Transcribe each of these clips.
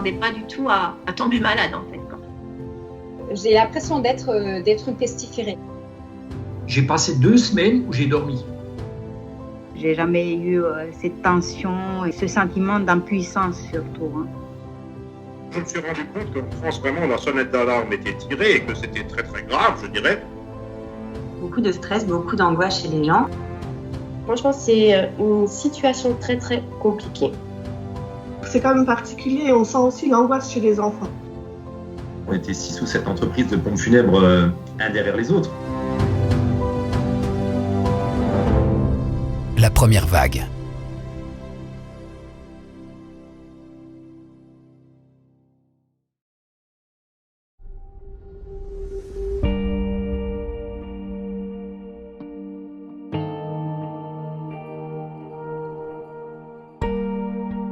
m'attendais pas du tout à tomber malade en fait, quoi. J'ai l'impression d'être une pestiférée. J'ai passé 2 semaines où j'ai dormi. J'ai jamais eu cette tension et ce sentiment d'impuissance surtout. Je me suis rendu compte qu'en France, vraiment, la sonnette d'alarme était tirée et que c'était très très grave, je dirais. Beaucoup de stress, beaucoup d'angoisse chez les gens. Franchement, c'est une situation très très compliquée. C'est quand même particulier, on sent aussi l'angoisse chez les enfants. On était 6 ou 7 entreprises de pompes funèbres, un derrière les autres. La première vague.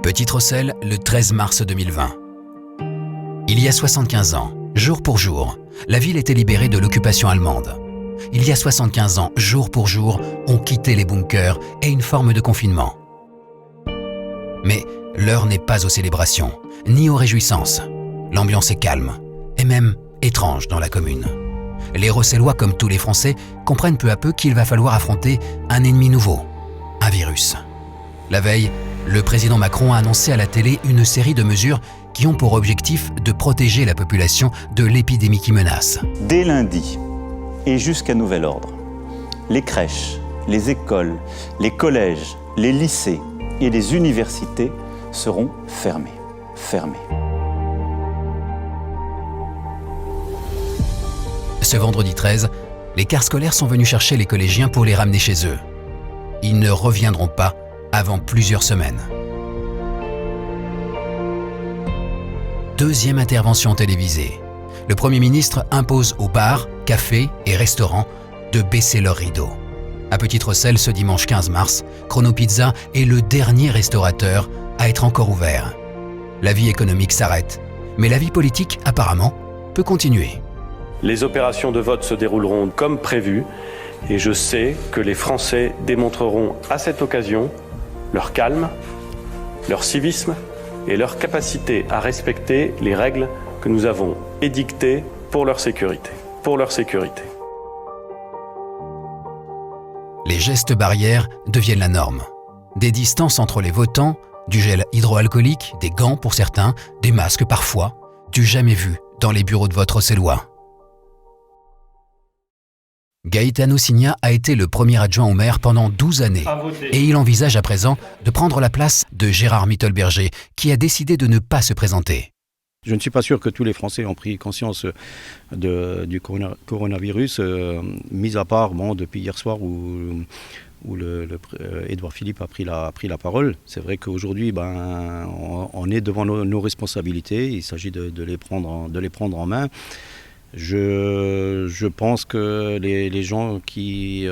Petite Rosselle, le 13 mars 2020. Il y a 75 ans, jour pour jour, la ville était libérée de l'occupation allemande. Il y a 75 ans, jour pour jour, on quittait les bunkers et une forme de confinement. Mais l'heure n'est pas aux célébrations, ni aux réjouissances. L'ambiance est calme, et même étrange dans la commune. Les Rossellois, comme tous les Français, comprennent peu à peu qu'il va falloir affronter un ennemi nouveau, un virus. La veille, le président Macron a annoncé à la télé une série de mesures qui ont pour objectif de protéger la population de l'épidémie qui menace. Dès lundi et jusqu'à nouvel ordre, les crèches, les écoles, les collèges, les lycées et les universités seront fermés. Ce vendredi 13, les cars scolaires sont venus chercher les collégiens pour les ramener chez eux. Ils ne reviendront pas avant plusieurs semaines. Deuxième intervention télévisée. Le Premier ministre impose aux bars, cafés et restaurants de baisser leurs rideaux. À Petite Rosselle, ce dimanche 15 mars, Chrono Pizza est le dernier restaurateur à être encore ouvert. La vie économique s'arrête, mais la vie politique, apparemment, peut continuer. Les opérations de vote se dérouleront comme prévu et je sais que les Français démontreront à cette occasion leur calme, leur civisme et leur capacité à respecter les règles que nous avons édictées pour leur sécurité. Les gestes barrières deviennent la norme. Des distances entre les votants, du gel hydroalcoolique, des gants pour certains, des masques parfois, du jamais vu dans les bureaux de vote rossellois. Gaetano Signa a été le premier adjoint au maire pendant 12 années et il envisage à présent de prendre la place de Gérard Mittelberger qui a décidé de ne pas se présenter. Je ne suis pas sûr que tous les Français ont pris conscience du coronavirus, mis à part depuis hier soir où Édouard Philippe a pris la parole. C'est vrai qu'aujourd'hui, on est devant nos responsabilités, il s'agit de les prendre en main. Je pense que les gens qui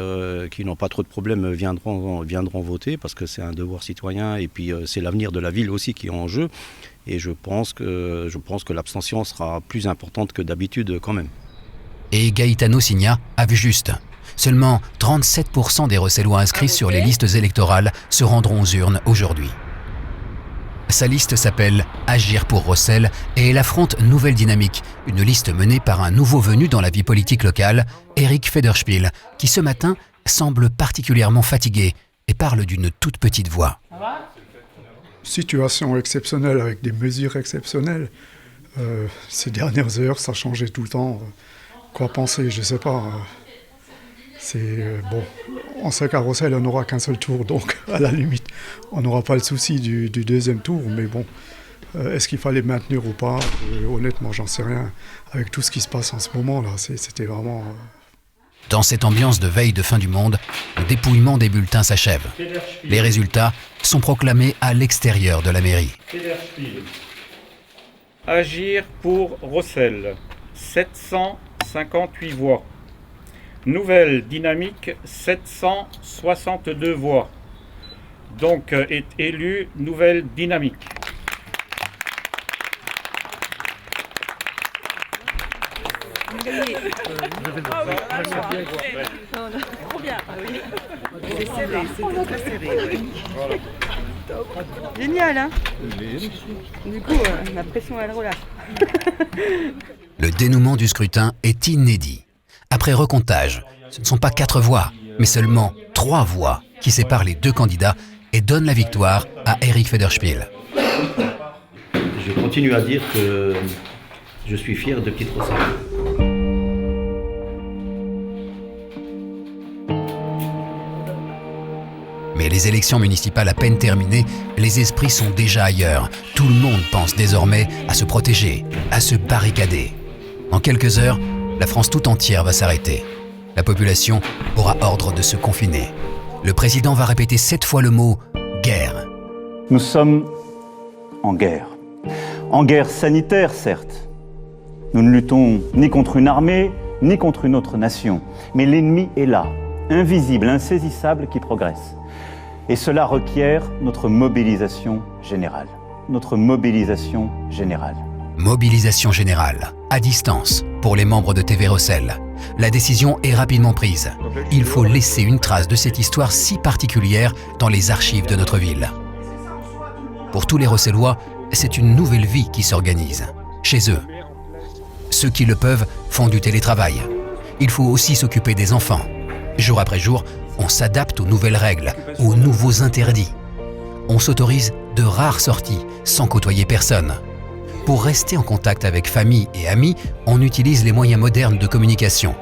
n'ont pas trop de problèmes viendront voter parce que c'est un devoir citoyen et puis c'est l'avenir de la ville aussi qui est en jeu. Et je pense que l'abstention sera plus importante que d'habitude quand même. Et Gaetano Signa a vu juste. Seulement 37% des Rossellois inscrits sur les listes électorales se rendront aux urnes aujourd'hui. Sa liste s'appelle « Agir pour Rosselle » et elle affronte Nouvelle Dynamique, une liste menée par un nouveau venu dans la vie politique locale, Eric Federspiel, qui ce matin semble particulièrement fatigué et parle d'une toute petite voix. Situation exceptionnelle avec des mesures exceptionnelles. Ces dernières heures, ça changeait tout le temps. Quoi penser, je ne sais pas. Bon, on sait qu'à Rosselle, on n'aura qu'un seul tour, donc à la limite, on n'aura pas le souci du deuxième tour. Mais bon, est-ce qu'il fallait maintenir ou pas ? Honnêtement, j'en sais rien. Avec tout ce qui se passe en ce moment, là, c'était vraiment... Dans cette ambiance de veille de fin du monde, le dépouillement des bulletins s'achève. Les résultats sont proclamés à l'extérieur de la mairie. Agir pour Rosselle, 758 voix. Nouvelle Dynamique, 762 voix. Donc est élue Nouvelle Dynamique. Trop bien. C'est serré, c'était très serré. Génial, hein? Du coup, la pression, elle relâche. Le dénouement du scrutin est inédit. Après recomptage, ce ne sont pas 4 voix, mais seulement 3 voix qui séparent les 2 candidats et donnent la victoire à Eric Federspiel. Je continue à dire que je suis fier de Petite Rosselle. Mais les élections municipales à peine terminées, les esprits sont déjà ailleurs. Tout le monde pense désormais à se protéger, à se barricader. En quelques heures, la France tout entière va s'arrêter. La population aura ordre de se confiner. Le président va répéter 7 fois le mot « guerre ». Nous sommes en guerre. En guerre sanitaire, certes. Nous ne luttons ni contre une armée, ni contre une autre nation. Mais l'ennemi est là, invisible, insaisissable, qui progresse. Et cela requiert notre mobilisation générale. Notre mobilisation générale. Mobilisation générale, à distance, pour les membres de TV Rossel. La décision est rapidement prise. Il faut laisser une trace de cette histoire si particulière dans les archives de notre ville. Pour tous les Rossellois, c'est une nouvelle vie qui s'organise, chez eux. Ceux qui le peuvent font du télétravail. Il faut aussi s'occuper des enfants. Jour après jour, on s'adapte aux nouvelles règles, aux nouveaux interdits. On s'autorise de rares sorties sans côtoyer personne. Pour rester en contact avec famille et amis, on utilise les moyens modernes de communication.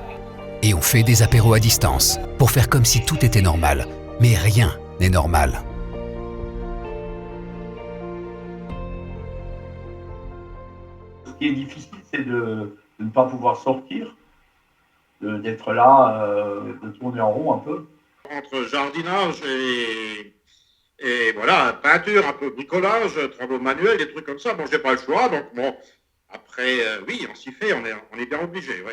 Et on fait des apéros à distance pour faire comme si tout était normal. Mais rien n'est normal. Ce qui est difficile, c'est de ne pas pouvoir sortir, d'être là, de tourner en rond un peu. Entre jardinage et voilà, peinture, un peu bricolage, travaux manuels, des trucs comme ça, bon, j'ai pas le choix, donc bon, après, oui, on s'y fait, on est bien obligé, oui.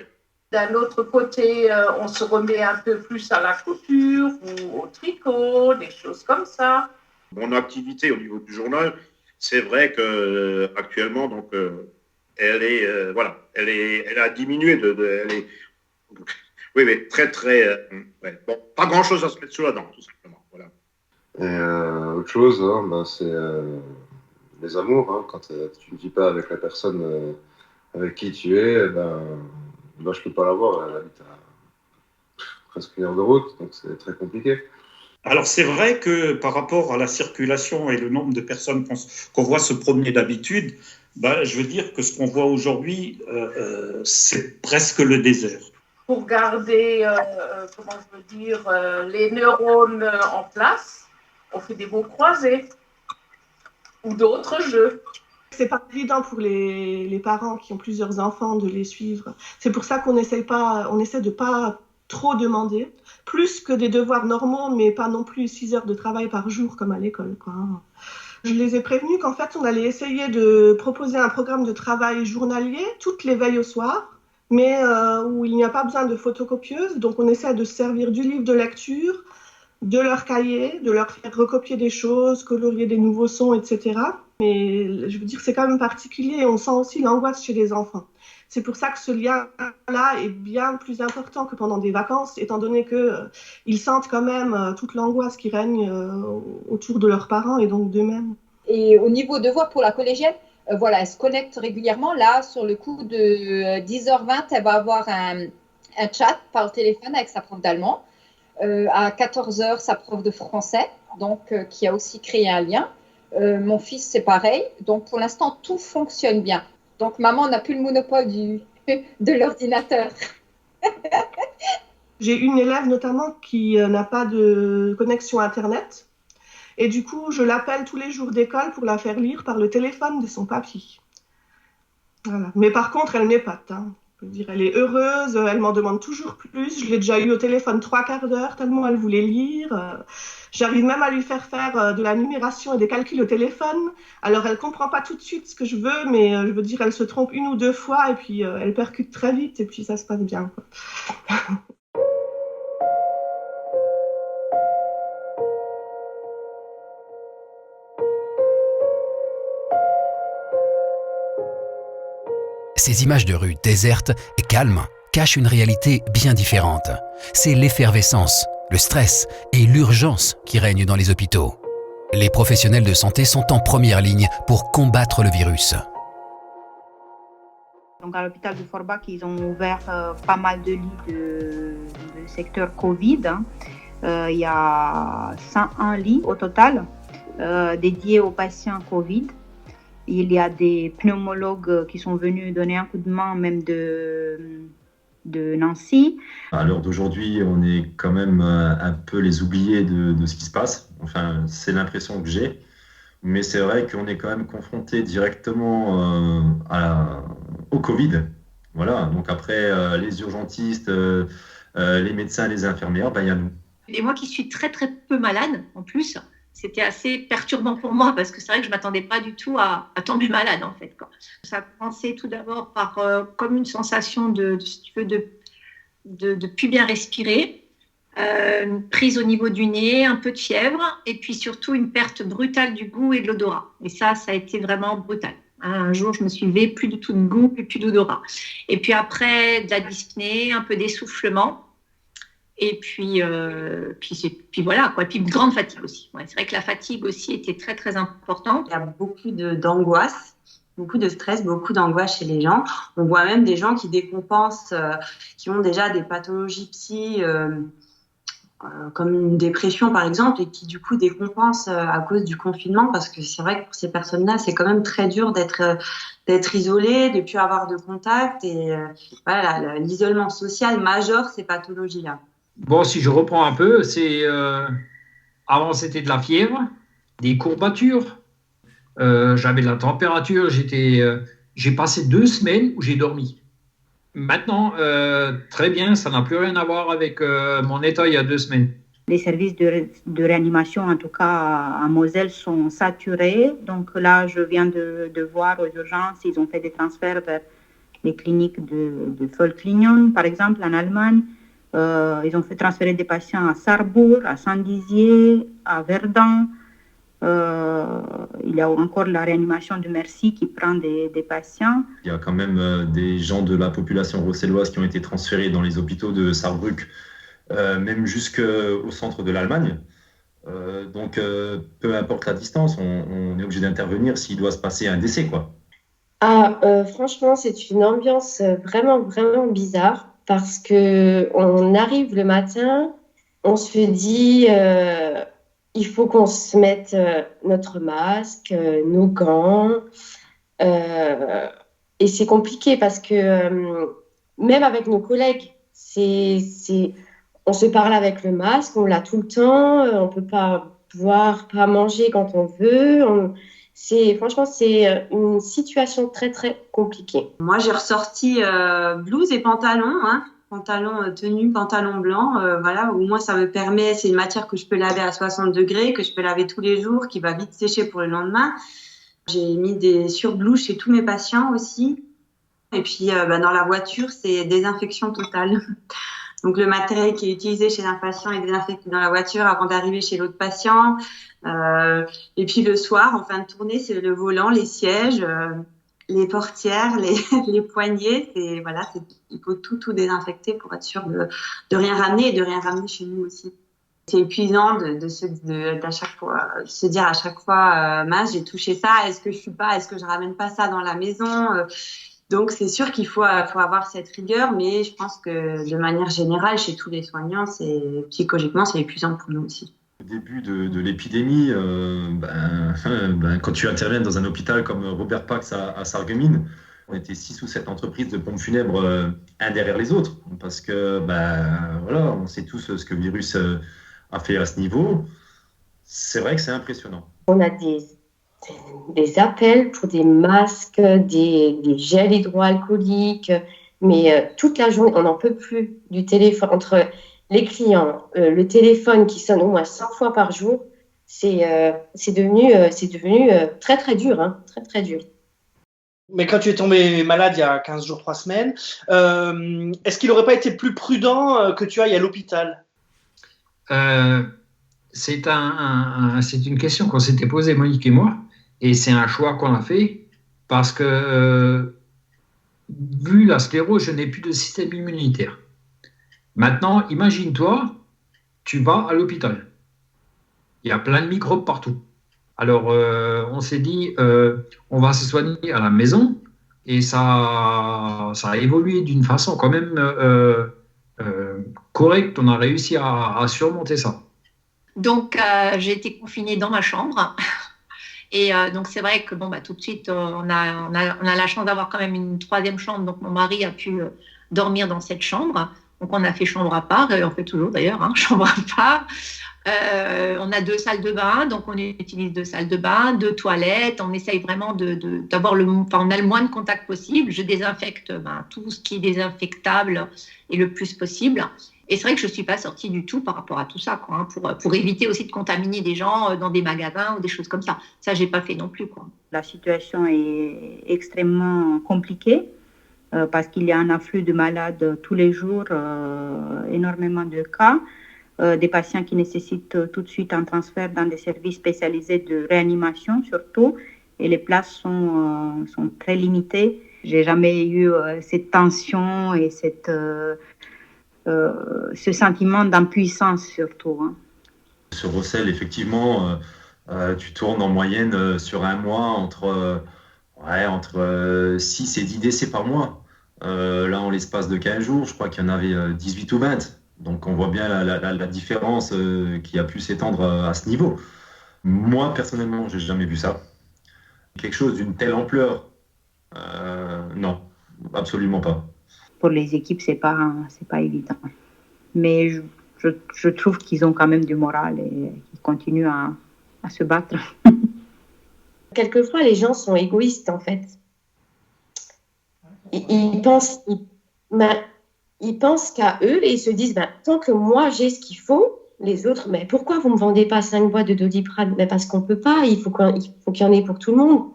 D'un autre côté, on se remet un peu plus à la couture ou au tricot, des choses comme ça. Mon activité au niveau du journal, c'est vrai que actuellement, donc, elle est, voilà, elle a diminué, elle est, oui, mais très, ouais, bon, pas grand-chose à se mettre sous la dent, tout simplement, voilà. Et autre chose, hein, c'est les amours, hein, quand tu ne vis pas avec la personne avec qui tu es, moi, je peux pas l'avoir, elle habite à presque 1 heure de route, donc c'est très compliqué. Alors c'est vrai que par rapport à la circulation et le nombre de personnes qu'on voit se promener d'habitude, je veux dire que ce qu'on voit aujourd'hui, c'est presque le désert. Pour garder, comment je veux dire, les neurones en place, on fait des mots croisés ou d'autres jeux. C'est pas évident pour les parents qui ont plusieurs enfants de les suivre. C'est pour ça qu'on essaie de pas trop demander, plus que des devoirs normaux, mais pas non plus 6 heures de travail par jour comme à l'école, quoi. Je les ai prévenus qu'en fait, on allait essayer de proposer un programme de travail journalier toutes les veilles au soir, mais où il n'y a pas besoin de photocopieuse. Donc, on essaie de se servir du livre de lecture, de leur cahier, de leur faire recopier des choses, colorier des nouveaux sons, etc. Mais je veux dire, c'est quand même particulier et on sent aussi l'angoisse chez les enfants. C'est pour ça que ce lien-là est bien plus important que pendant des vacances, étant donné qu'ils sentent quand même toute l'angoisse qui règne autour de leurs parents et donc d'eux-mêmes. Et au niveau devoir pour la collégienne, voilà, elle se connecte régulièrement. Là, sur le coup de 10h20, elle va avoir un chat par téléphone avec sa prof d'allemand. À 14h, sa prof de français, donc qui a aussi créé un lien. Mon fils, c'est pareil. Donc, pour l'instant, tout fonctionne bien. Donc, maman n'a plus le monopole de l'ordinateur. J'ai une élève notamment qui n'a pas de connexion Internet. Et du coup, je l'appelle tous les jours d'école pour la faire lire par le téléphone de son papy. Voilà. Mais par contre, elle m'épate. Hein. Je veux dire, elle est heureuse, elle m'en demande toujours plus. Je l'ai déjà eu au téléphone 3/4 d'heure, tellement elle voulait lire. J'arrive même à lui faire de la numération et des calculs au téléphone. Alors, elle comprend pas tout de suite ce que je veux, mais je veux dire, elle se trompe 1 ou 2 fois et puis elle percute très vite et puis ça se passe bien, quoi. Ces images de rues désertes et calmes cachent une réalité bien différente. C'est l'effervescence, le stress et l'urgence qui règnent dans les hôpitaux. Les professionnels de santé sont en première ligne pour combattre le virus. Donc à l'hôpital de Forbach, ils ont ouvert pas mal de lits de secteur Covid. Il y a 101 lits au total dédiés aux patients Covid. Il y a des pneumologues qui sont venus donner un coup de main, même de Nancy. À l'heure d'aujourd'hui, on est quand même un peu les oubliés de ce qui se passe. Enfin, c'est l'impression que j'ai. Mais c'est vrai qu'on est quand même confronté directement au Covid. Voilà. Donc après, les urgentistes, les médecins, les infirmières, il y a nous. Et moi qui suis très très peu malade, en plus, c'était assez perturbant pour moi parce que c'est vrai que je ne m'attendais pas du tout à tomber malade en fait. Ça a commencé tout d'abord par comme une sensation si tu veux, de plus bien respirer, une prise au niveau du nez, un peu de fièvre et puis surtout une perte brutale du goût et de l'odorat. Et ça a été vraiment brutal. Un jour, je me suis levée, plus du tout de goût, plus d'odorat. Et puis après, de la dyspnée, un peu d'essoufflement. Et puis voilà, quoi. Et puis une grande fatigue aussi. Ouais, c'est vrai que la fatigue aussi était très, très importante. Il y a beaucoup d'angoisse, beaucoup de stress, beaucoup d'angoisse chez les gens. On voit même des gens qui décompensent, qui ont déjà des pathologies psy, comme une dépression par exemple, et qui du coup décompensent à cause du confinement, parce que c'est vrai que pour ces personnes-là, c'est quand même très dur d'être isolé, de ne plus avoir de contact. Et voilà, l'isolement social majeur ces pathologies-là. Bon, si je reprends un peu, avant c'était de la fièvre, des courbatures, j'avais de la température, j'ai passé 2 semaines où j'ai dormi. Maintenant, très bien, ça n'a plus rien à voir avec mon état il y a 2 semaines. Les services de réanimation, en tout cas à Moselle, sont saturés. Donc là, je viens de voir aux urgences, ils ont fait des transferts vers les cliniques de Völklingen, par exemple, en Allemagne. Ils ont fait transférer des patients à Sarrebourg, à Saint-Dizier, à Verdun. Il y a encore la réanimation de Mercy qui prend des patients. Il y a quand même des gens de la population bruxelloise qui ont été transférés dans les hôpitaux de Saarbrück, même jusqu'au centre de l'Allemagne. Donc, peu importe la distance, on est obligé d'intervenir s'il doit se passer un décès, quoi. Franchement, c'est une ambiance vraiment, vraiment bizarre. Parce qu'on arrive le matin, on se dit il faut qu'on se mette notre masque, nos gants. Et c'est compliqué parce que même avec nos collègues, on se parle avec le masque, on l'a tout le temps, on ne peut pas boire, pas manger quand on veut. Franchement, c'est une situation très, très compliquée. Moi, j'ai ressorti blouse et pantalon, pantalon tenue, pantalon blanc. Voilà, au moins, ça me permet, c'est une matière que je peux laver à 60 degrés, que je peux laver tous les jours, qui va vite sécher pour le lendemain. J'ai mis des surblouses chez tous mes patients aussi. Et puis, dans la voiture, c'est désinfection totale. Donc, le matériel qui est utilisé chez un patient est désinfecté dans la voiture avant d'arriver chez l'autre patient. Et puis, le soir, en fin de tournée, c'est le volant, les sièges, les portières, les poignées. Il faut tout désinfecter pour être sûr de rien ramener et de rien ramener chez nous aussi. C'est épuisant d'à chaque fois, se dire à chaque fois, mince, j'ai touché ça, est-ce que je ramène pas ça dans la maison? Donc, c'est sûr qu'il faut avoir cette rigueur, mais je pense que de manière générale, chez tous les soignants, psychologiquement, c'est épuisant pour nous aussi. Au début de l'épidémie, quand tu interviens dans un hôpital comme Robert Pax à Sarreguemines, on était 6 ou 7 entreprises de pompes funèbres, un derrière les autres, parce que on sait tous ce que le virus a fait à ce niveau. C'est vrai que c'est impressionnant. On a des appels pour des masques, des gels hydroalcooliques, mais toute la journée, on n'en peut plus du téléphone. Entre les clients, le téléphone qui sonne au moins 100 fois par jour, c'est devenu très, très dur, très, très dur. Mais quand tu es tombé malade il y a 15 jours, 3 semaines, est-ce qu'il n'aurait pas été plus prudent que tu ailles à l'hôpital ? C'est une question qu'on s'était posée, Monique et moi, et c'est un choix qu'on a fait parce que, vu la sclérose, je n'ai plus de système immunitaire. Maintenant, imagine-toi, tu vas à l'hôpital. Il y a plein de microbes partout. Alors, on s'est dit, on va se soigner à la maison, et ça a évolué d'une façon quand même correcte. On a réussi à surmonter ça. Donc, j'ai été confinée dans ma chambre. Et donc, c'est vrai que tout de suite, on a la chance d'avoir quand même une troisième chambre. Donc, mon mari a pu dormir dans cette chambre. Donc, on a fait chambre à part. Et on fait toujours d'ailleurs, chambre à part. On a 2 salles de bain. Donc, on utilise 2 salles de bain, 2 toilettes. On essaye vraiment d'avoir on a le moins de contact possible. Je désinfecte tout ce qui est désinfectable et le plus possible. Et c'est vrai que je ne suis pas sortie du tout par rapport à tout ça, quoi, pour éviter aussi de contaminer des gens dans des magasins ou des choses comme ça. Ça, je n'ai pas fait non plus, quoi. La situation est extrêmement compliquée parce qu'il y a un afflux de malades tous les jours, énormément de cas, des patients qui nécessitent tout de suite un transfert dans des services spécialisés de réanimation surtout, et les places sont très limitées. Je n'ai jamais eu cette tension et ce sentiment d'impuissance surtout. Sur Rossel, effectivement, tu tournes en moyenne sur un mois entre 6 et 10 décès par mois. Là, en l'espace de 15 jours, je crois qu'il y en avait 18 ou 20. Donc, on voit bien la différence qui a pu s'étendre à ce niveau. Moi, personnellement, je n'ai jamais vu ça. Quelque chose d'une telle ampleur, non, absolument pas. Pour les équipes, c'est pas évident. Mais je trouve qu'ils ont quand même du moral et qu'ils continuent à se battre. Quelquefois, les gens sont égoïstes, en fait. Ils pensent qu'à eux et ils se disent, tant que moi, j'ai ce qu'il faut, les autres, mais pourquoi vous ne me vendez pas 5 boîtes de Doliprane? Mais parce qu'on ne peut pas, il faut qu'il y en ait pour tout le monde.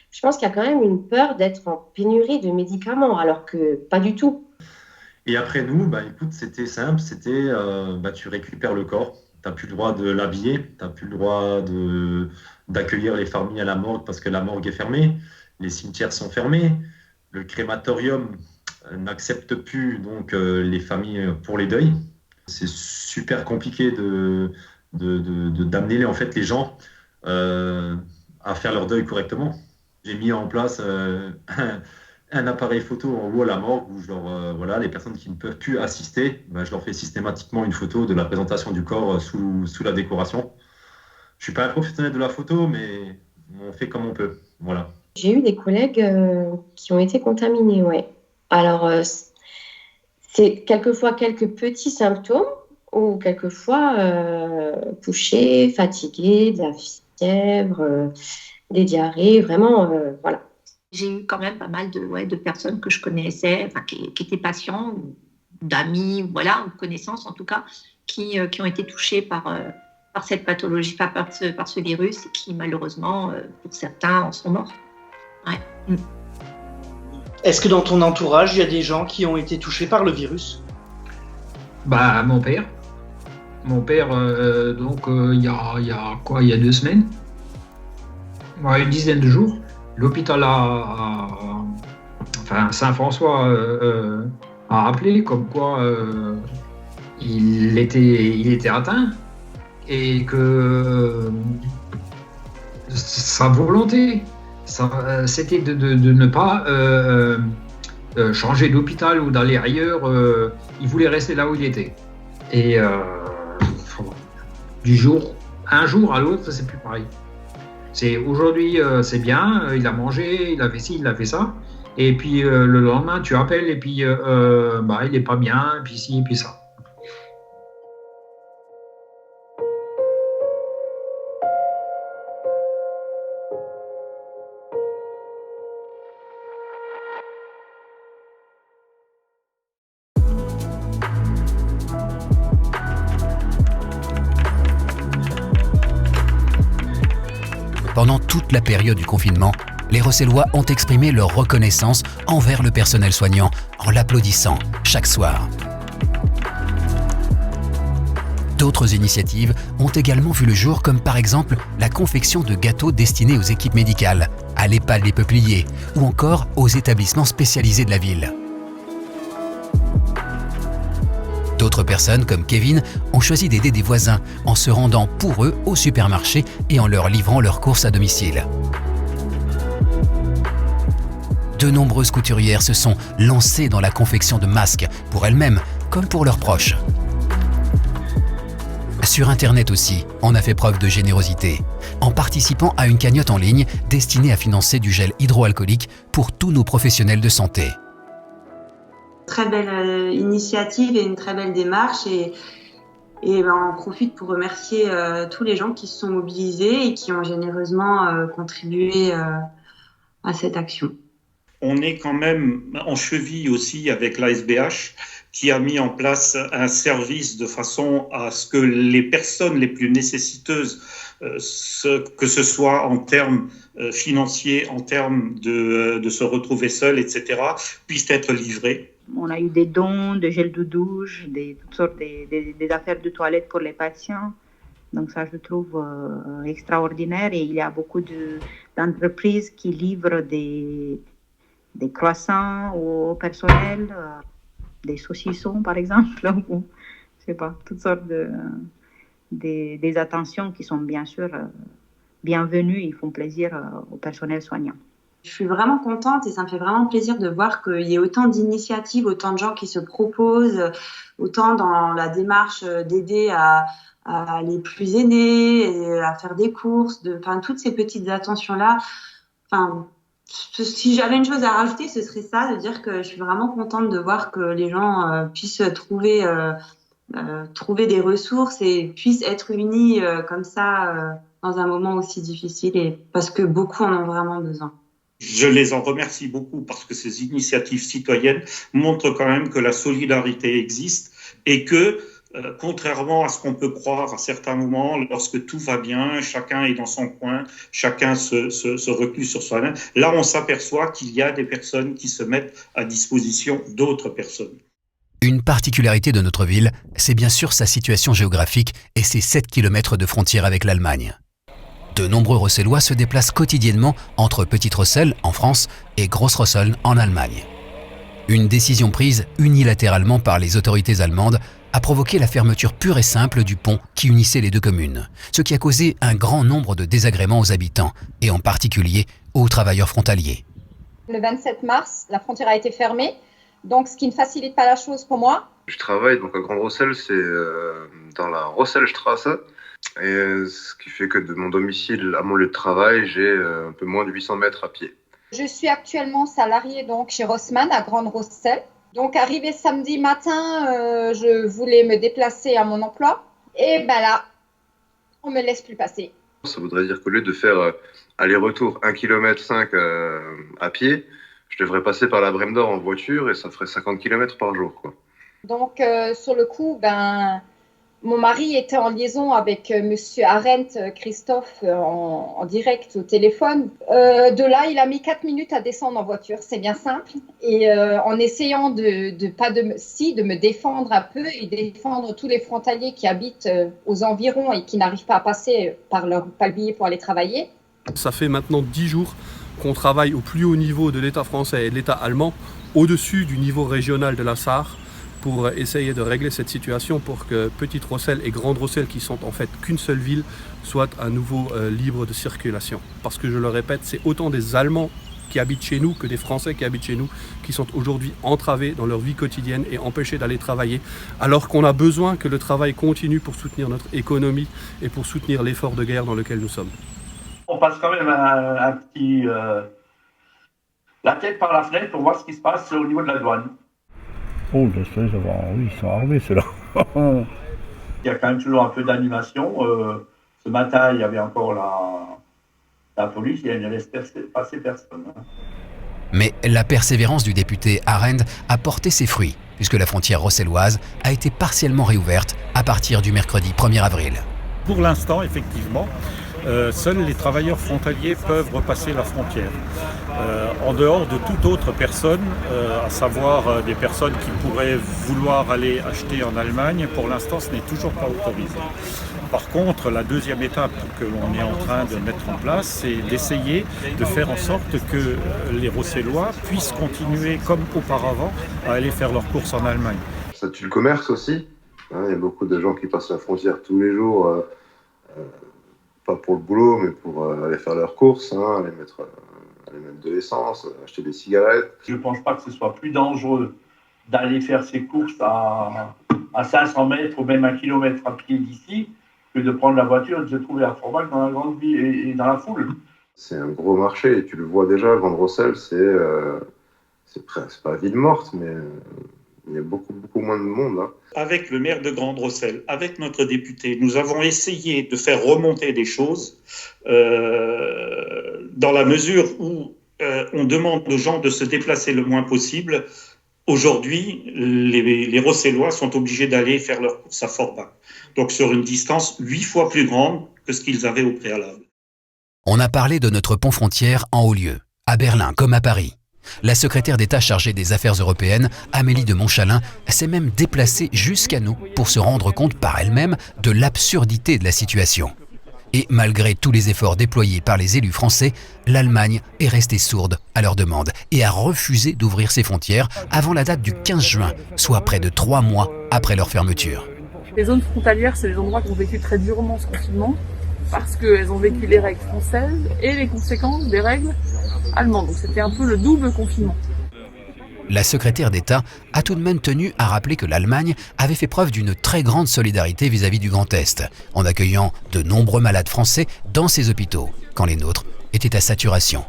Je pense qu'il y a quand même une peur d'être en pénurie de médicaments, alors que pas du tout. Et après nous, écoute, c'était simple, c'était tu récupères le corps, tu n'as plus le droit de l'habiller, tu n'as plus le droit d'accueillir les familles à la morgue parce que la morgue est fermée, les cimetières sont fermés, le crématorium n'accepte plus donc les familles pour les deuils. C'est super compliqué d'amener en fait les gens à faire leur deuil correctement. J'ai mis en place un appareil photo en haut à la morgue où les personnes qui ne peuvent plus assister, je leur fais systématiquement une photo de la présentation du corps sous la décoration. Je ne suis pas un professionnel de la photo, mais on fait comme on peut. Voilà. J'ai eu des collègues qui ont été contaminés, ouais. Alors, c'est quelquefois quelques petits symptômes ou quelquefois couché, fatigué, de la fièvre, des diarrhées, vraiment, voilà. J'ai eu quand même pas mal de personnes que je connaissais, qui étaient patients, ou d'amis, ou connaissances en tout cas, qui ont été touchés par cette pathologie, par ce virus, et qui malheureusement, pour certains, en sont morts. Ouais. Est-ce que dans ton entourage, il y a des gens qui ont été touchés par le virus? Mon père. Mon père, il y a 2 semaines, une dizaine de jours, l'hôpital Saint-François a appelé comme quoi il était atteint et que sa volonté, c'était de ne pas changer d'hôpital ou d'aller ailleurs. Il voulait rester là où il était. Et un jour à l'autre, c'est plus pareil. C'est aujourd'hui, c'est bien, il a mangé, il a fait ci, il a fait ça. Et puis le lendemain, tu appelles et puis il n'est pas bien, et puis ci, et puis ça. Pendant toute la période du confinement, les Rossellois ont exprimé leur reconnaissance envers le personnel soignant en l'applaudissant chaque soir. D'autres initiatives ont également vu le jour, comme par exemple la confection de gâteaux destinés aux équipes médicales, à l'EHPAD Les Peupliers ou encore aux établissements spécialisés de la ville. D'autres personnes, comme Kevin, ont choisi d'aider des voisins en se rendant pour eux au supermarché et en leur livrant leurs courses à domicile. De nombreuses couturières se sont lancées dans la confection de masques pour elles-mêmes comme pour leurs proches. Sur Internet aussi, on a fait preuve de générosité en participant à une cagnotte en ligne destinée à financer du gel hydroalcoolique pour tous nos professionnels de santé. Très belle initiative et une très belle démarche et on profite pour remercier tous les gens qui se sont mobilisés et qui ont généreusement contribué à cette action. On est quand même en cheville aussi avec l'ASBH qui a mis en place un service de façon à ce que les personnes les plus nécessiteuses, que ce soit en termes financiers, en termes de se retrouver seules, etc., puissent être livrées. On a eu des dons de gel de douche, toutes sortes des affaires de toilette pour les patients. Donc ça, je trouve extraordinaire. Et il y a beaucoup d'entreprises qui livrent des croissants au personnel, des saucissons par exemple, ou je sais pas, toutes sortes des attentions qui sont bien sûr bienvenues, ils font plaisir au personnel soignant. Je suis vraiment contente et ça me fait vraiment plaisir de voir qu'il y ait autant d'initiatives, autant de gens qui se proposent, autant dans la démarche d'aider à les plus aînés, et à faire des courses, toutes ces petites attentions-là. Si j'avais une chose à rajouter, ce serait ça, de dire que je suis vraiment contente de voir que les gens puissent trouver des ressources et puissent être unis comme ça dans un moment aussi difficile, et parce que beaucoup en ont vraiment besoin. Je les en remercie beaucoup parce que ces initiatives citoyennes montrent quand même que la solidarité existe et que, contrairement à ce qu'on peut croire à certains moments, lorsque tout va bien, chacun est dans son coin, chacun se recluse sur soi-même, là on s'aperçoit qu'il y a des personnes qui se mettent à disposition d'autres personnes. Une particularité de notre ville, c'est bien sûr sa situation géographique et ses 7 km de frontière avec l'Allemagne. De nombreux Rossellois se déplacent quotidiennement entre Petite-Rosselle, en France, et Grosse-Rosselle, en Allemagne. Une décision prise unilatéralement par les autorités allemandes a provoqué la fermeture pure et simple du pont qui unissait les deux communes, ce qui a causé un grand nombre de désagréments aux habitants, et en particulier aux travailleurs frontaliers. Le 27 mars, la frontière a été fermée, donc ce qui ne facilite pas la chose pour moi. Je travaille donc à Grande-Rosselle, c'est dans la Rosselstrasse. Et ce qui fait que de mon domicile à mon lieu de travail, j'ai un peu moins de 800 mètres à pied. Je suis actuellement salariée donc chez Rossmann à Grande-Rosselle. Donc arrivé samedi matin, je voulais me déplacer à mon emploi. Et ben là, on me laisse plus passer. Ça voudrait dire qu'au lieu de faire aller-retour 1,5 km à pied, je devrais passer par la Brême d'Or en voiture et ça ferait 50 km par jour, quoi. Donc sur le coup, mon mari était en liaison avec Monsieur Arendt, Christophe, en direct au téléphone. De là, il a mis 4 minutes à descendre en voiture. C'est bien simple. Et en essayant de me défendre un peu et défendre tous les frontaliers qui habitent aux environs et qui n'arrivent pas à passer par leur palbillet pour aller travailler. Ça fait maintenant 10 jours qu'on travaille au plus haut niveau de l'État français et de l'État allemand, au-dessus du niveau régional de la Sarre, pour essayer de régler cette situation pour que Petite-Rosselle et Grande-Rosselle, qui sont en fait qu'une seule ville, soient à nouveau libres de circulation. Parce que je le répète, c'est autant des Allemands qui habitent chez nous que des Français qui habitent chez nous, qui sont aujourd'hui entravés dans leur vie quotidienne et empêchés d'aller travailler, alors qu'on a besoin que le travail continue pour soutenir notre économie et pour soutenir l'effort de guerre dans lequel nous sommes. On passe quand même un petit... la tête par la fenêtre pour voir ce qui se passe au niveau de la douane. Oh, oui, ils sont armés, ceux-là. Il y a quand même toujours un peu d'animation. Ce matin, il y avait encore la police, il ne laisse passer personne. Mais la persévérance du député Arendt a porté ses fruits, puisque la frontière rosselloise a été partiellement réouverte à partir du mercredi 1er avril. Pour l'instant, effectivement, seuls les travailleurs frontaliers peuvent repasser la frontière. En dehors de toute autre personne, à savoir des personnes qui pourraient vouloir aller acheter en Allemagne, pour l'instant ce n'est toujours pas autorisé. Par contre, la deuxième étape que l'on est en train de mettre en place, c'est d'essayer de faire en sorte que les Rossellois puissent continuer comme auparavant à aller faire leurs courses en Allemagne. Ça tue le commerce aussi. Hein, il y a beaucoup de gens qui passent la frontière tous les jours, pas pour le boulot, mais pour aller faire leurs courses, hein, aller mettre de l'essence, acheter des cigarettes. Je ne pense pas que ce soit plus dangereux d'aller faire ses courses à 500 mètres ou même 1 kilomètre à pied d'ici que de prendre la voiture et de se trouver à Forbach dans la grande ville et dans la foule. C'est un gros marché et tu le vois déjà, Grande-Rosselle, c'est pas ville morte, mais il y a beaucoup moins de monde. Hein. Avec le maire de Grande-Rosselle, avec notre député, nous avons essayé de faire remonter des choses dans la mesure où on demande aux gens de se déplacer le moins possible. Aujourd'hui, les Rossellois sont obligés d'aller faire leurs courses à Forbach. Donc sur une distance 8 fois plus grande que ce qu'ils avaient au préalable. On a parlé de notre pont frontière en haut lieu, à Berlin comme à Paris. La secrétaire d'État chargée des Affaires européennes, Amélie de Montchalin, s'est même déplacée jusqu'à nous pour se rendre compte par elle-même de l'absurdité de la situation. Et malgré tous les efforts déployés par les élus français, l'Allemagne est restée sourde à leur demande et a refusé d'ouvrir ses frontières avant la date du 15 juin, soit près de 3 mois après leur fermeture. Les zones frontalières, c'est les endroits qui ont vécu très durement ce confinement parce qu'elles ont vécu les règles françaises et les conséquences des règles allemandes. Donc c'était un peu le double confinement. La secrétaire d'État a tout de même tenu à rappeler que l'Allemagne avait fait preuve d'une très grande solidarité vis-à-vis du Grand Est, en accueillant de nombreux malades français dans ses hôpitaux, quand les nôtres étaient à saturation.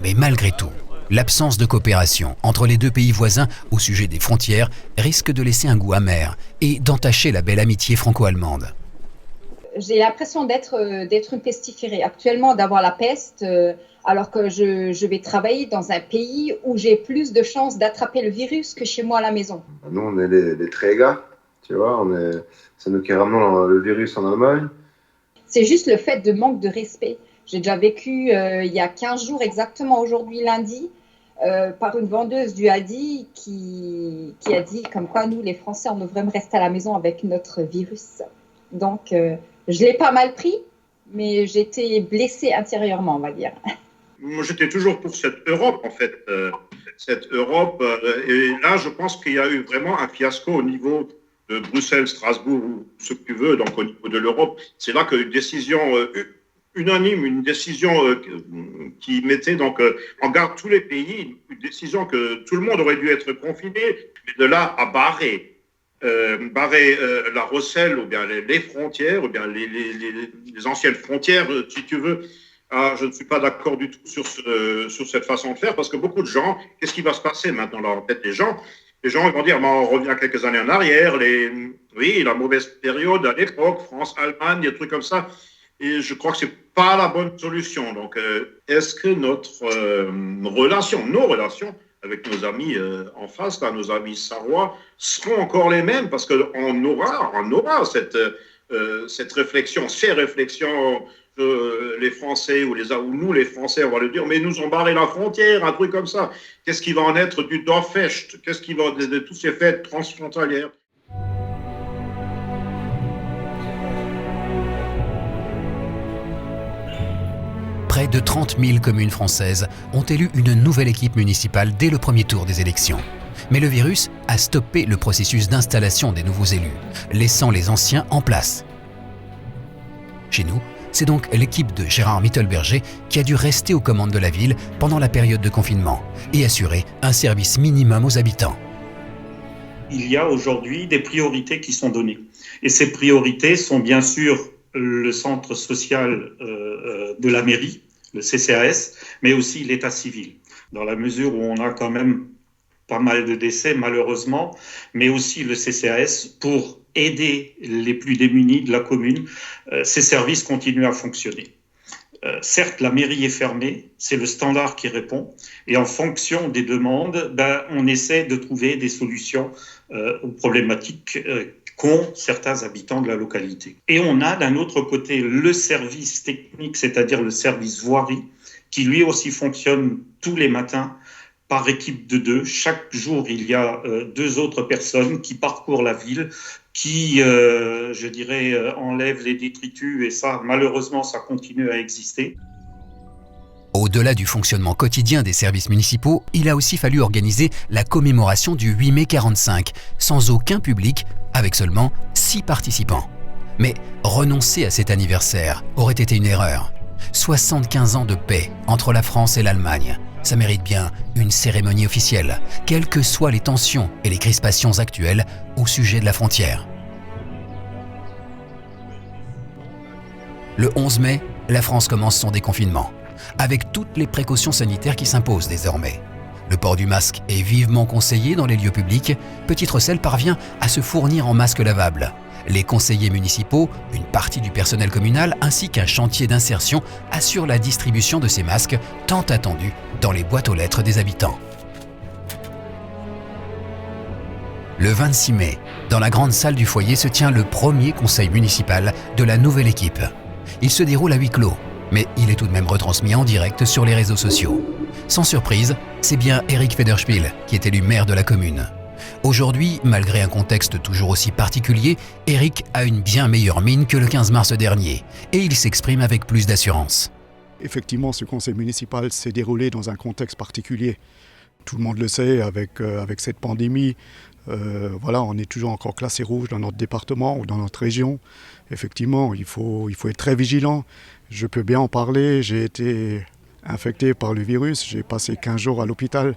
Mais malgré tout, l'absence de coopération entre les deux pays voisins au sujet des frontières risque de laisser un goût amer et d'entacher la belle amitié franco-allemande. J'ai l'impression d'être une pestiférée. Actuellement, d'avoir la peste, alors que je vais travailler dans un pays où j'ai plus de chances d'attraper le virus que chez moi à la maison. Nous, on est les Träger, tu vois, c'est nous qui ramenons le virus en Allemagne. C'est juste le fait de manque de respect. J'ai déjà vécu il y a 15 jours exactement aujourd'hui lundi par une vendeuse du Aldi qui a dit comme quoi nous les Français on devrait rester à la maison avec notre virus. Donc je l'ai pas mal pris mais j'étais blessée intérieurement on va dire. Moi j'étais toujours pour cette Europe en fait. Cette Europe et là je pense qu'il y a eu vraiment un fiasco au niveau de Bruxelles, Strasbourg ou ce que tu veux donc au niveau de l'Europe. C'est là qu'une décision unanime, une décision qui mettait donc en garde tous les pays, une décision que tout le monde aurait dû être confiné, mais de là à barrer la Rosselle ou bien les frontières, ou bien les anciennes frontières, si tu veux. Je ne suis pas d'accord du tout sur cette façon de faire, parce que beaucoup de gens, qu'est-ce qui va se passer maintenant dans la tête des gens? Les gens vont dire, on revient quelques années en arrière, la mauvaise période à l'époque, France, Allemagne, des trucs comme ça. Et je crois que c'est pas la bonne solution. Donc, est-ce que nos relations avec nos amis en face, là, nos amis sarrois, seront encore les mêmes? Parce qu'on aura cette réflexion, ces réflexions, les Français ou nous, les Français, on va le dire, mais ils nous ont barré la frontière, un truc comme ça. Qu'est-ce qui va en être du Dorffest? Qu'est-ce qui va de toutes ces fêtes transfrontalières? Près de 30 000 communes françaises ont élu une nouvelle équipe municipale dès le premier tour des élections. Mais le virus a stoppé le processus d'installation des nouveaux élus, laissant les anciens en place. Chez nous, c'est donc l'équipe de Gérard Mittelberger qui a dû rester aux commandes de la ville pendant la période de confinement et assurer un service minimum aux habitants. Il y a aujourd'hui des priorités qui sont données. Et ces priorités sont bien sûr le centre social de la mairie, le CCAS, mais aussi l'état civil, dans la mesure où on a quand même pas mal de décès malheureusement, mais aussi le CCAS pour aider les plus démunis de la commune. Ces services continuent à fonctionner. Certes, la mairie est fermée, c'est le standard qui répond, et en fonction des demandes, on essaie de trouver des solutions aux problématiques qu'ont certains habitants de la localité. Et on a d'un autre côté le service technique, c'est-à-dire le service voirie, qui lui aussi fonctionne tous les matins par équipe de 2. Chaque jour, il y a 2 autres personnes qui parcourent la ville, qui, enlèvent les détritus, et ça, malheureusement, ça continue à exister. Au-delà du fonctionnement quotidien des services municipaux, il a aussi fallu organiser la commémoration du 8 mai 45, sans aucun public, avec seulement 6 participants. Mais renoncer à cet anniversaire aurait été une erreur. 75 ans de paix entre la France et l'Allemagne, ça mérite bien une cérémonie officielle, quelles que soient les tensions et les crispations actuelles au sujet de la frontière. Le 11 mai, la France commence son déconfinement, avec toutes les précautions sanitaires qui s'imposent désormais. Le port du masque est vivement conseillé dans les lieux publics. Petite Rosselle parvient à se fournir en masques lavables. Les conseillers municipaux, une partie du personnel communal ainsi qu'un chantier d'insertion assurent la distribution de ces masques tant attendus dans les boîtes aux lettres des habitants. Le 26 mai, dans la grande salle du foyer se tient le premier conseil municipal de la nouvelle équipe. Il se déroule à huis clos, mais il est tout de même retransmis en direct sur les réseaux sociaux. Sans surprise, c'est bien Eric Federspiel qui est élu maire de la commune. Aujourd'hui, malgré un contexte toujours aussi particulier, Eric a une bien meilleure mine que le 15 mars dernier et il s'exprime avec plus d'assurance. Effectivement, ce conseil municipal s'est déroulé dans un contexte particulier. Tout le monde le sait, avec cette pandémie, on est toujours encore classé rouge dans notre département ou dans notre région. Effectivement, il faut être très vigilant. Je peux bien en parler, j'ai été infecté par le virus, j'ai passé 15 jours à l'hôpital.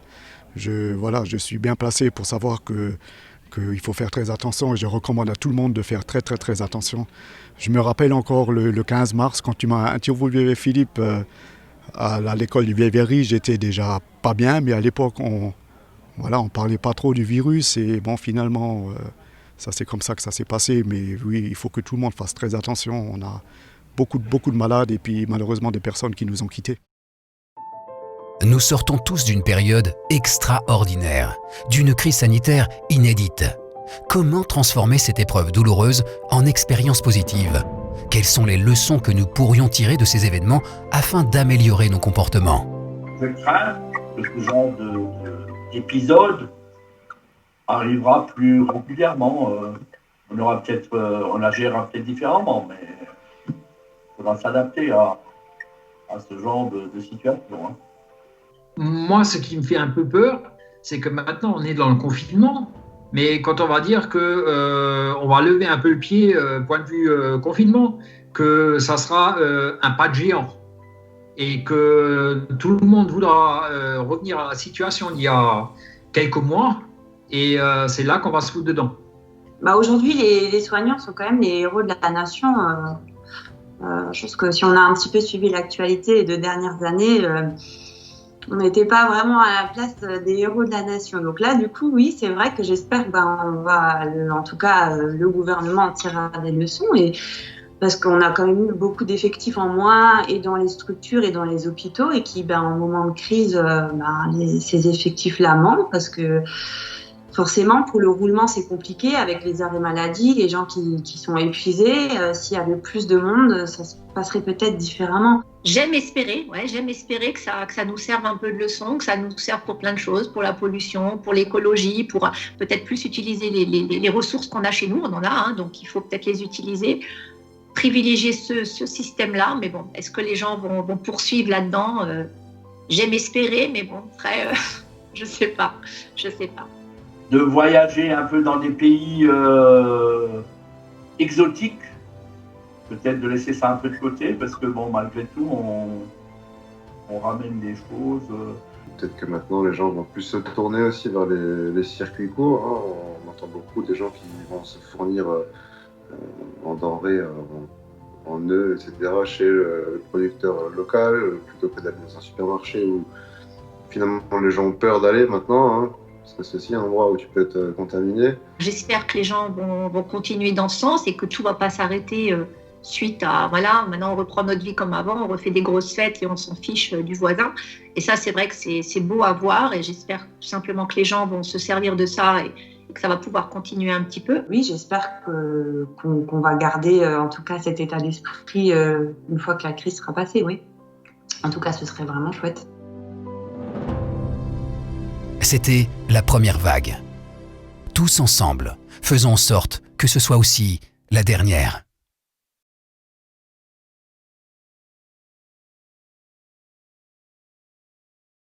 Je suis bien placé pour savoir qu'il faut faire très attention et je recommande à tout le monde de faire très très très attention. Je me rappelle encore le 15 mars quand tu m'as interviewé, Philippe, à l'école du Vieillerie, j'étais déjà pas bien, mais à l'époque on parlait pas trop du virus et bon finalement ça c'est comme ça que ça s'est passé. Mais oui, il faut que tout le monde fasse très attention. On a beaucoup de malades et puis malheureusement des personnes qui nous ont quittés. Nous sortons tous d'une période extraordinaire, d'une crise sanitaire inédite. Comment transformer cette épreuve douloureuse en expérience positive ? Quelles sont les leçons que nous pourrions tirer de ces événements afin d'améliorer nos comportements ? Je crains que ce genre d'épisode arrivera plus régulièrement. On agira peut-être différemment, mais il faudra s'adapter à ce genre de situation. Hein. Moi, ce qui me fait un peu peur, c'est que maintenant, on est dans le confinement, mais quand on va dire qu'on va lever un peu le pied, point de vue confinement, que ça sera un pas de géant et que tout le monde voudra revenir à la situation d'il y a quelques mois et c'est là qu'on va se foutre dedans. Aujourd'hui, les soignants sont quand même les héros de la nation. Je pense que si on a un petit peu suivi l'actualité les 2 dernières années, on n'était pas vraiment à la place des héros de la nation. Donc là, du coup, oui, c'est vrai que j'espère que le gouvernement en tirera des leçons. Et parce qu'on a quand même eu beaucoup d'effectifs en moins et dans les structures et dans les hôpitaux et qui, en moment de crise, ces effectifs-là manquent parce que forcément, pour le roulement, c'est compliqué avec les arrêts maladie, les gens qui sont épuisés. S'il y avait plus de monde, ça se passerait peut-être différemment. J'aime espérer que ça nous serve un peu de leçon, que ça nous serve pour plein de choses, pour la pollution, pour l'écologie, pour peut-être plus utiliser les ressources qu'on a chez nous. On en a, donc il faut peut-être les utiliser, privilégier ce système-là. Mais bon, est-ce que les gens vont poursuivre là-dedans ? J'aime espérer, mais bon, après, je sais pas. De voyager un peu dans des pays exotiques, peut-être de laisser ça un peu de côté, parce que malgré tout, on ramène des choses. Peut-être que maintenant, les gens vont plus se tourner aussi vers les circuits courts. Hein. On entend beaucoup des gens qui vont se fournir en denrées, en œufs, etc., chez le producteur local, plutôt que d'aller dans un supermarché où finalement les gens ont peur d'aller maintenant. Hein. Parce que c'est aussi un endroit où tu peux être contaminé. J'espère que les gens vont continuer dans ce sens et que tout ne va pas s'arrêter suite à, maintenant on reprend notre vie comme avant, on refait des grosses fêtes et on s'en fiche du voisin. Et ça, c'est vrai que c'est beau à voir et j'espère tout simplement que les gens vont se servir de ça et que ça va pouvoir continuer un petit peu. Oui, j'espère qu'on va garder en tout cas cet état d'esprit une fois que la crise sera passée, oui. En tout cas, ce serait vraiment chouette. C'était la première vague. Tous ensemble, faisons en sorte que ce soit aussi la dernière.